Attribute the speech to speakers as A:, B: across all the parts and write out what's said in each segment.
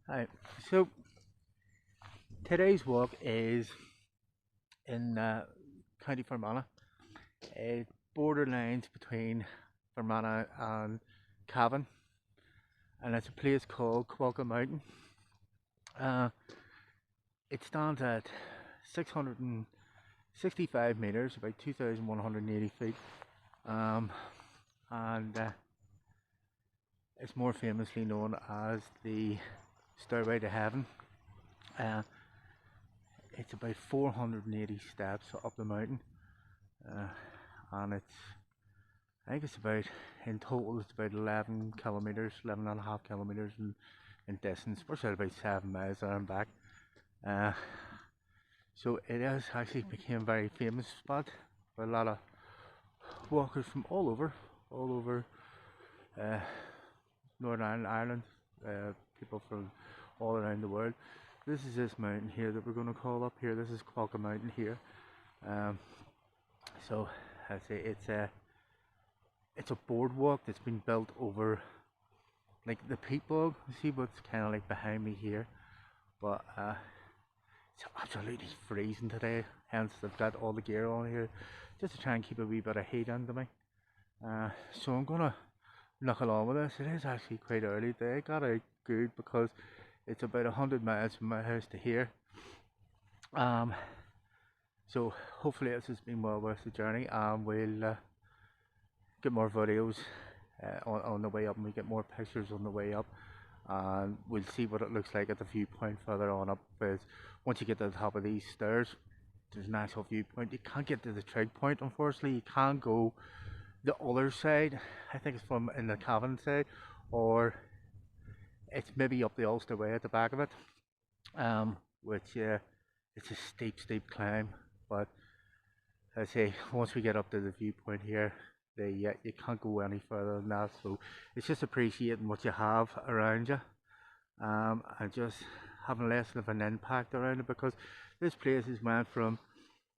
A: Hi. So today's walk is in County Fermanagh. It borderlines between Fermanagh and Cavan, and it's a place called Cuilcagh Mountain. Uh, it stands at 665 meters, about 2,180 feet, um, and it's more famously known as the Stairway to Heaven. Uh, it's about 480 steps up the mountain, uh, and I think it's about, in total, it's about 11 kilometers, 11 and a half kilometers in distance. Works out about 7 miles there and back. Uh, so it has actually become a very famous spot for a lot of walkers from all over uh, Northern Ireland, people from all around the world. This is this mountain here that we're going to call up here. This is Cuilcagh Mountain here. Um, so I say it's a boardwalk that's been built over like the peat bog. You see what's kind of like behind me here, but it's absolutely freezing today. Hence, I've got all the gear on here just to try and keep a wee bit of heat under me. So I'm gonna knock along with this. It is actually quite early today. I got out good because it's about 100 miles from my house to here. So hopefully this has been well worth the journey, and we'll get more videos on the way up, and we get more pictures on the way up, and we'll see what it looks like at the viewpoint further on up. Because once you get to the top of these stairs, there's an actual viewpoint. You can't get to the trig point, unfortunately. You can't go the other side. I think it's from in the Cavan side, or it's maybe up the Ulster Way at the back of it, which it's a steep climb. But I say once we get up to the viewpoint here, you can't go any further than that. So it's just appreciating what you have around you, and just having less of an impact around it, because this place has went from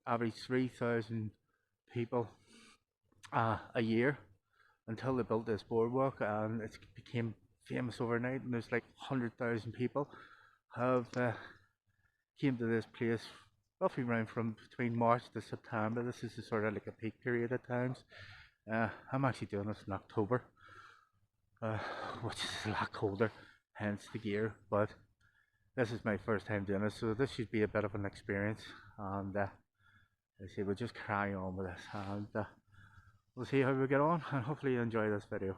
A: average 3,000 people a year until they built this boardwalk, and it became famous overnight. And there's like 100,000 people have came to this place roughly around from between March to September. This is sort of like a peak period at times. I'm actually doing this in October, uh, which is a lot colder, hence the gear. But this is my first time doing it, so this should be a bit of an experience. And I say we'll just carry on with this, and we'll see how we get on, and hopefully you enjoy this video.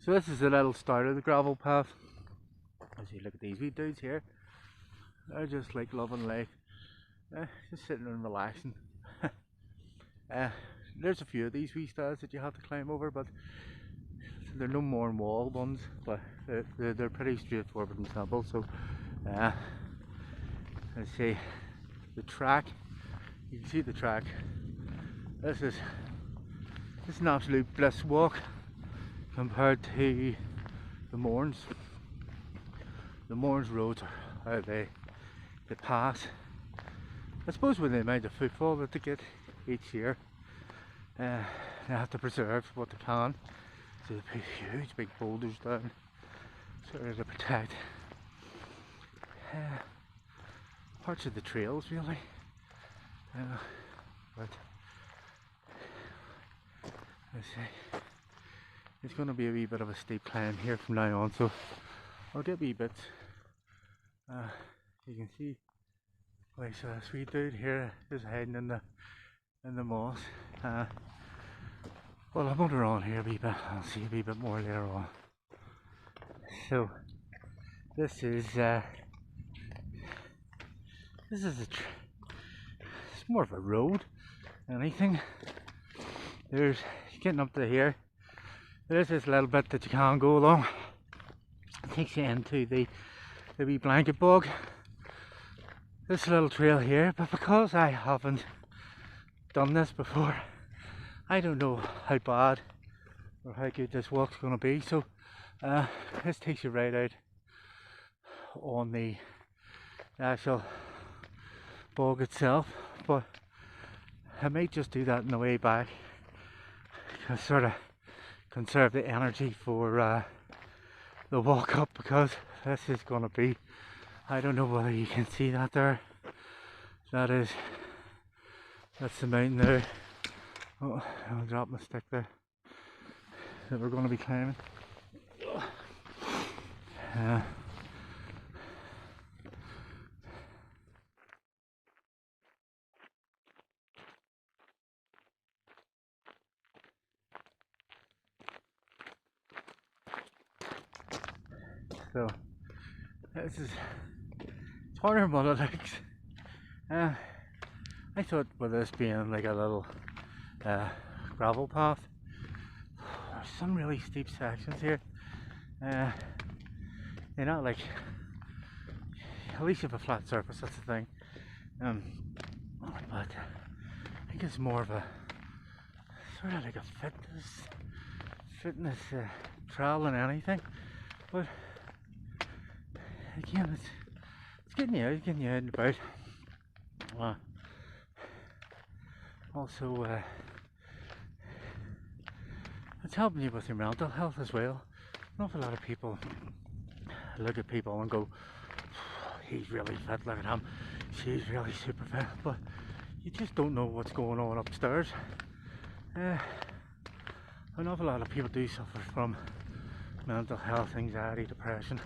A: So this is the little start of the gravel path. As you look at these wee dudes here, they're just like loving life, just sitting and relaxing. uh, there's a few of these wee stairs that you have to climb over, but they're no more than wall ones, but they're pretty straightforward and simple. So let's see the track. You can see the track. This is an absolute bliss walk compared to the Mourns. The Mourns roads are they pass. I suppose with the amount of footfall that they get each year, they have to preserve what they can. So they put huge big boulders down sort of to protect parts of the trails, really. But let's see, it's going to be a wee bit of a steep climb here from now on, so I'll get wee bits. You can see, like, so this wee dude here is hiding in the moss. Well, I'm under on here a wee bit. I'll see a wee bit more later on. So this is it's more of a road than anything. There's getting up to here. There's this little bit that you can go along. It takes you into the wee blanket bog. This little trail here, but because I haven't done this before, I don't know how bad or how good this walk's going to be. So this takes you right out on the actual bog itself, but I might just do that on the way back. I sort of conserve the energy for the walk up, because this is going to be, I don't know whether you can see that there, that's the mountain there. Oh, I'll drop my stick there that we're going to be climbing. So this is harder than it looks. I thought with this being like a little gravel path, there's some really steep sections here. You're not like, at least you have a flat surface, that's the thing. But I think it's more of a sort of like a fitness trail than anything. But again, it's getting you out and about. Also, it's helping you with your mental health as well. An awful lot of people look at people and go, he's really fit, look at him, she's really super fit, but you just don't know what's going on upstairs. An awful lot of people do suffer from mental health, anxiety, depression.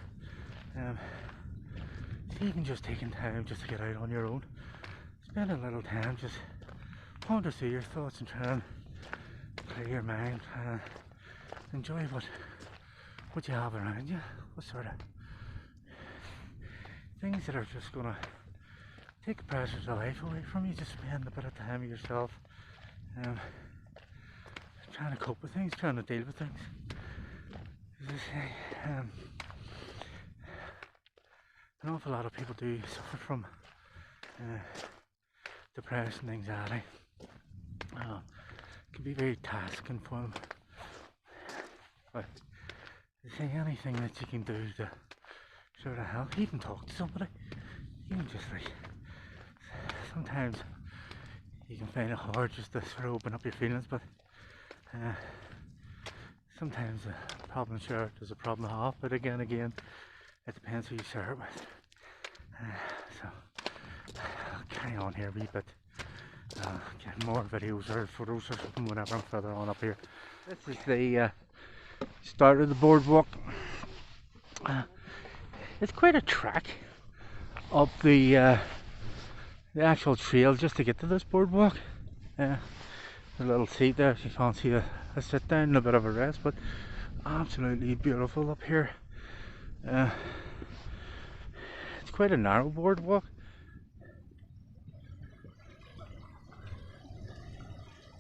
A: So even just taking time just to get out on your own, spend a little time, just ponder through your thoughts and try and clear your mind, enjoy what you have around you, what sort of things that are just gonna take the pressures of life away from you. Just spend a bit of time with yourself, trying to cope with things, trying to deal with things. As I say, an awful lot of people do suffer from depression, anxiety. It can be very tasking for them. But as I say, anything that you can do to sort of help, even talk to somebody, even just like, sometimes you can find it hard just to sort of open up your feelings, but sometimes a problem shared is a problem half, but again, it depends who you share it with. So I'll carry on here a wee bit, get more videos or photos or something whenever I'm further on up here. This is the start of the boardwalk. It's quite a trek up the actual trail just to get to this boardwalk. A little seat there if you fancy a sit down and a bit of a rest, but absolutely beautiful up here. It's quite a narrow boardwalk.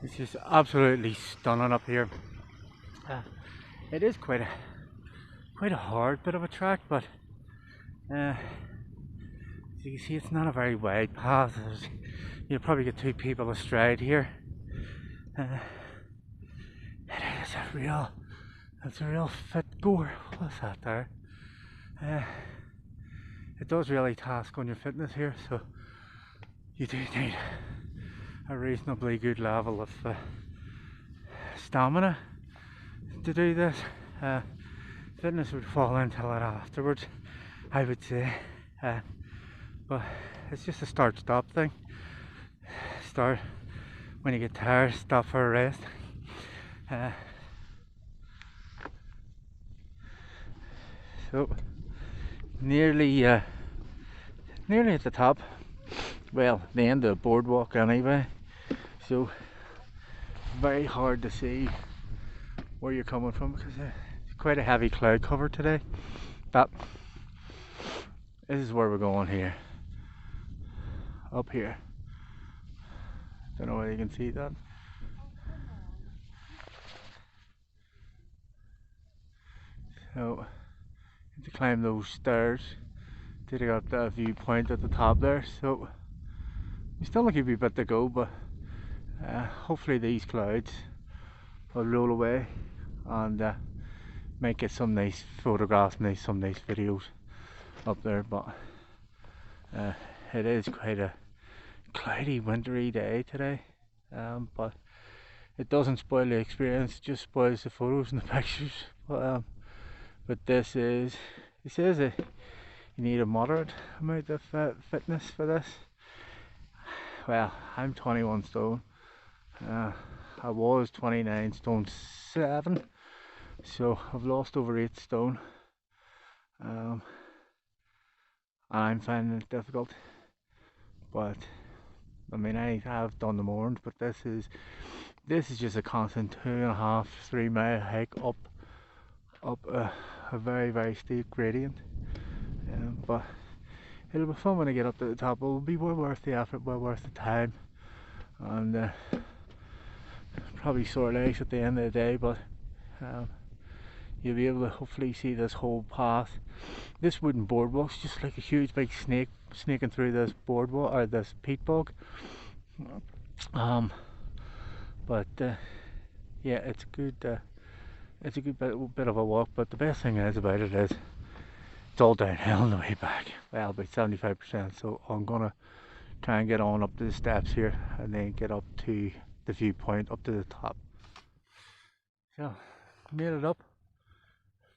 A: It's just absolutely stunning up here. It is quite a hard bit of a track, but as you can see, it's not a very wide path. You'll probably get two people astride here. It's a real fit goer. What's that there? It does really task on your fitness here, so you do need a reasonably good level of stamina to do this. Fitness would fall into it afterwards, I would say, but it's just a start-stop thing. Start when you get tired, stop for a rest. So nearly at the top, well, the end of the boardwalk anyway, so very hard to see where you're coming from because it's quite a heavy cloud cover today. But this is where we're going here, up here. Don't know whether you can see that. So to climb those stairs to get up that viewpoint at the top there, so we still have a wee bit to go, but hopefully these clouds will roll away and might get some nice photographs, some nice videos up there. But it is quite a cloudy, wintry day today, but it doesn't spoil the experience, it just spoils the photos and the pictures. But this is, it says that you need a moderate amount of fitness for this. Well, I'm 21 stone. I was 29 stone 7, so I've lost over 8 stone. And I'm finding it difficult. But I mean, I have done the mornings, but this is just a constant 2.5–3 mile hike up a very steep gradient. But it'll be fun when I get up to the top. It will be well worth the effort, well worth the time, and probably sore legs at the end of the day. But you'll be able to hopefully see this whole path. This wooden boardwalk's just like a huge big snake snaking through this boardwalk, or this peat bog. But yeah, it's good. It's a good bit of a walk. But the best thing is about it is it's all downhill on the way back. Well, about 75%. So I'm gonna try and get on up to the steps here, and then get up to the viewpoint up to the top. So made it up.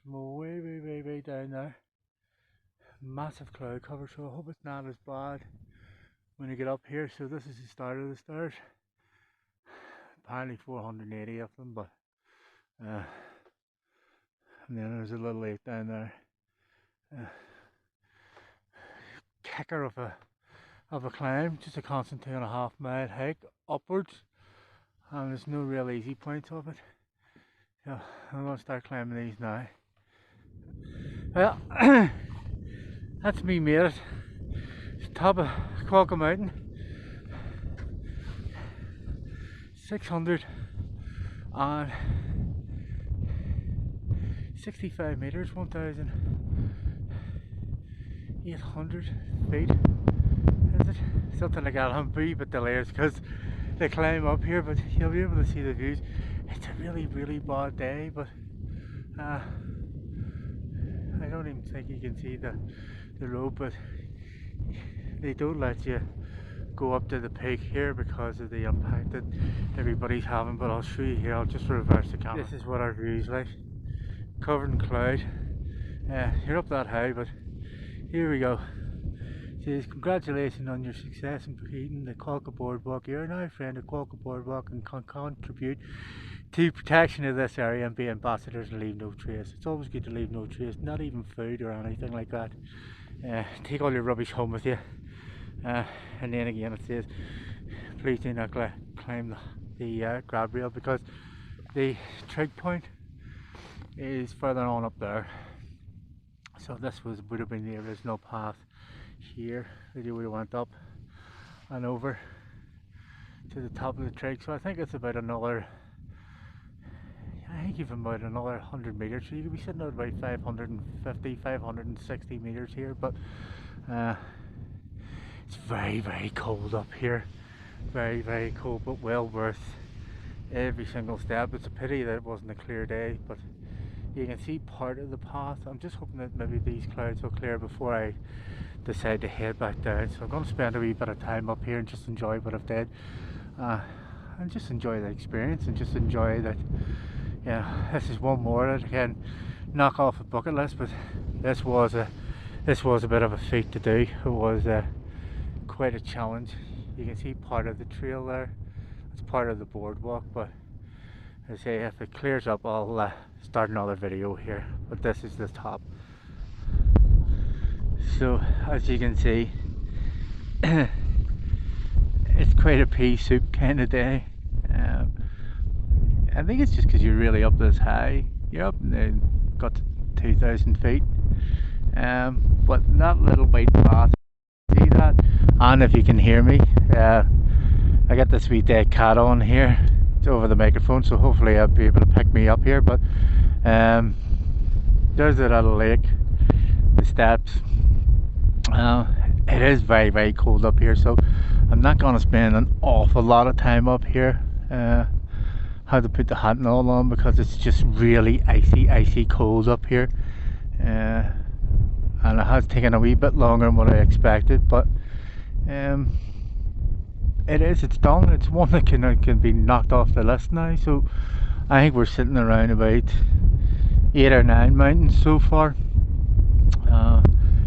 A: From way down there. Massive cloud cover, so I hope it's not as bad when you get up here. So this is the start of the stairs. Apparently 480 of them, but and then there's a little lake down there. Kicker of a climb, just a constant 2.5 mile hike upwards, and there's no real easy points of it. So I'm gonna start climbing these now. Well, that's me made it. It's the top of Cuilcagh Mountain. 665 meters, 1,800 feet. Is it? Something like that. I'm a wee bit delayed because they climb up here, but you'll be able to see the views. It's a really bad day, but I don't even think you can see the road, but they don't let you go up to the peak here because of the impact that everybody's having. But I'll show you here. I'll just reverse the camera. This is what our view's like, covered in cloud. You're up that high, but here we go. It says, congratulations on your success in completing the Cuilcagh Boardwalk. You are now a friend of Cuilcagh Boardwalk and can contribute to protection of this area and be ambassadors and leave no trace. It's always good to leave no trace, not even food or anything like that. Take all your rubbish home with you. And then again it says, please do not climb the grab rail, because the trig point is further on up there. So this would have been the original path here that you would have went up and over to the top of the trig. So I think it's about another, even about another 100 meters. So you could be sitting at about 550–560 meters here. But it's very cold up here, very cold, but well worth every single step. It's a pity that it wasn't a clear day, but you can see part of the path. I'm just hoping that maybe these clouds will clear before I decide to head back down. So I'm going to spend a wee bit of time up here and just enjoy what I've did, and just enjoy the experience, and just enjoy that. Yeah, this is one more that I can knock off a bucket list, but this was a bit of a feat to do. It was quite a challenge. You can see part of the trail there. It's part of the boardwalk, but as I say, if it clears up, I'll start another video here. But this is the top. So as you can see, it's quite a pea soup kind of day. I think it's just because you're really up this high. You're up and got to 2,000 feet. But that little white path, see that? And if you can hear me, I got this wee dead cat on here. It's over the microphone, so hopefully I'll be able to pick me up here. But there's the little lake, the steps. It is very cold up here, so I'm not going to spend an awful lot of time up here. How to put the hat and all on, because it's just really icy cold up here, and it has taken a wee bit longer than what I expected, but it is. It's done. It's one that can be knocked off the list now. So I think we're sitting around about 8 or 9 mountains so far.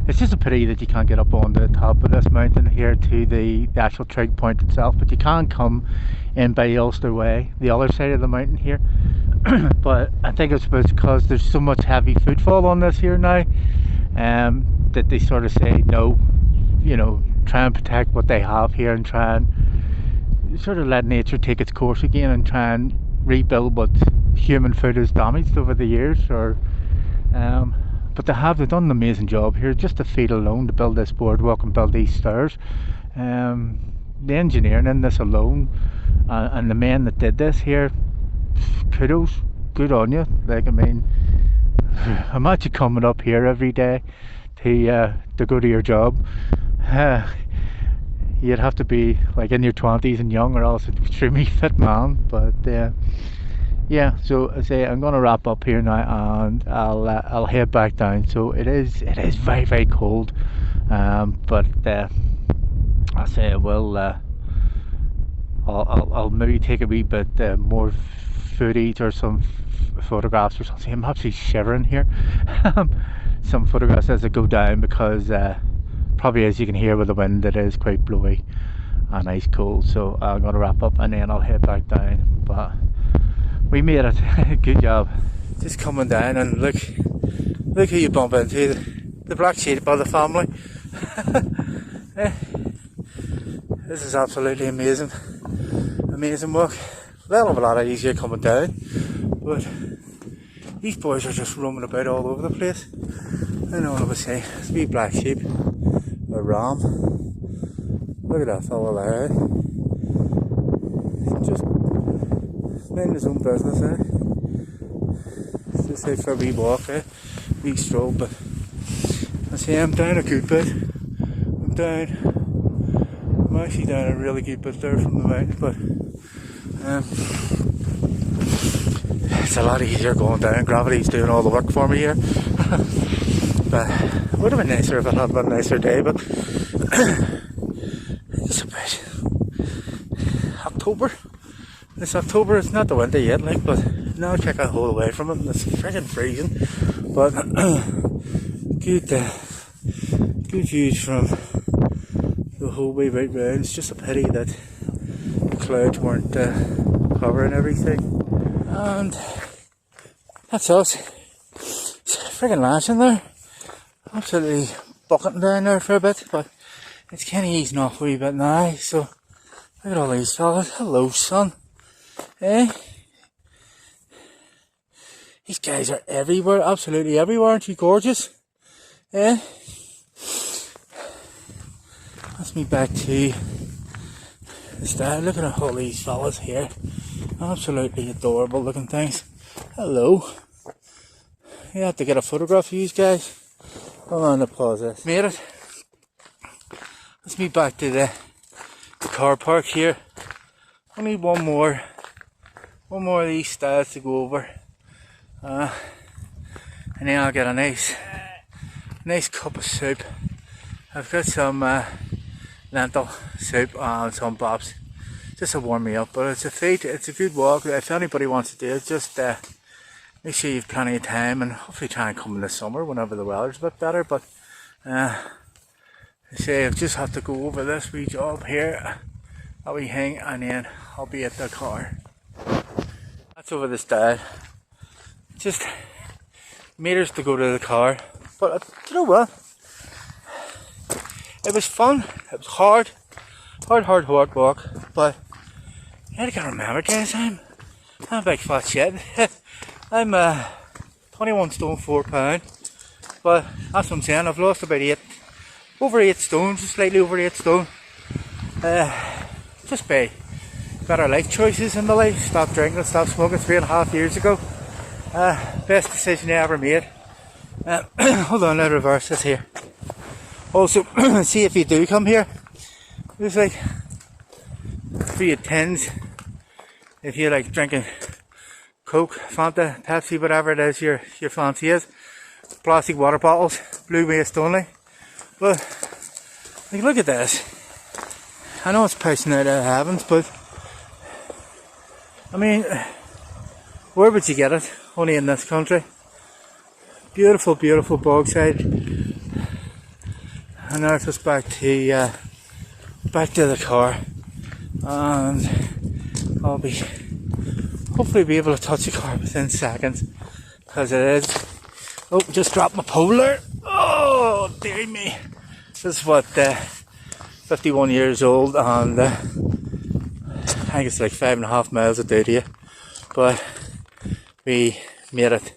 A: It's just a pity that you can't get up on the top of this mountain here to the actual trig point itself, but you can come in by Ulster Way, the other side of the mountain here. But I think it's because there's so much heavy footfall on this here now, that they sort of say no, you know, try and protect what they have here and try and sort of let nature take its course again and try and rebuild what human foot has damaged over the years. But they've done an amazing job here. Just the feet alone to build this boardwalk and build these stairs, the engineering in this alone, and the men that did this here, kudos, good on you. Like, I mean, imagine coming up here every day to go to your job. You'd have to be like in your 20s and young, or else an extremely fit man. But yeah, so I say I'm gonna wrap up here now, and I'll head back down. So it is very, very cold, but I say I'll maybe take a wee bit more footage or some photographs or something. I'm actually shivering here. Some photographs as I go down, because probably, as you can hear with the wind, it is quite blowy and ice cold. So I'm gonna wrap up and then I'll head back down. But we made it. Good job. Just coming down, and look who you bump into, the black sheep of the family. This is absolutely amazing walk. Well, a lot easier coming down, but these boys are just roaming about all over the place. And all of a sudden, it's a wee black sheep, a ram. Look at that fella there. Just minding his own business, It's just out for a wee walk, wee stroll. But I say I'm down a good bit. I'm actually down a really good bit there from the mountain, but it's a lot easier going down. Gravity's doing all the work for me here. But it would have been nicer if it had been a nicer day, but it's about October. It's October, it's not the winter yet, like, but now I check a whole away from it and it's freaking freezing. But good views from the whole way right round. It's just a pity that the clouds weren't covering everything. And that's us. It's freaking lashing there. Absolutely bucketing down there for a bit, but it's kind of easing off a wee bit now. So look at all these fellas. Hello, son. Eh? These guys are everywhere, absolutely everywhere. Aren't you gorgeous? Eh? That's me back to the start. Look at all these fellas here. Absolutely adorable looking things. Hello. You have to get a photograph of these guys. Hold on to pause this. Made it. Let's meet back to the car park here. Only one more of these styles to go over. And then I'll get a nice cup of soup. I've got some lentil soup and some bops just to warm me up. But it's a good walk. If anybody wants to do it, just make sure you've plenty of time, and hopefully try and come in the summer whenever the weather's a bit better. But I say I just have to go over this wee job here, that wee hang, and then I'll be at the car. That's over the stile. Just meters to go to the car. But you know what? It was fun. It was hard walk. But I gotta remember, guys, I'm a big fat shit. I'm 21 stone 4 pound, but that's what I'm saying. I've lost about over 8 stone, just slightly over 8 stone. Just by better life choices in my life. Stopped drinking, stopped smoking 3.5 years ago. Best decision I ever made. Hold on, let's reverse this here. Also, see if you do come here, there's like 3 tins. If you like drinking Coke, Fanta, Pepsi, whatever it is your fancy is. Plastic water bottles, blue waste only. But like, look at this. I know it's pricing out of heavens, but I mean, where would you get it? Only in this country. Beautiful, beautiful bogside. And now it's back to the car, and I'll be hopefully be able to touch the car within seconds, because it is. Oh, just dropped my pole there. Oh, dear me. This is what 51 years old, and I think it's like 5.5 miles a day to you, but we made it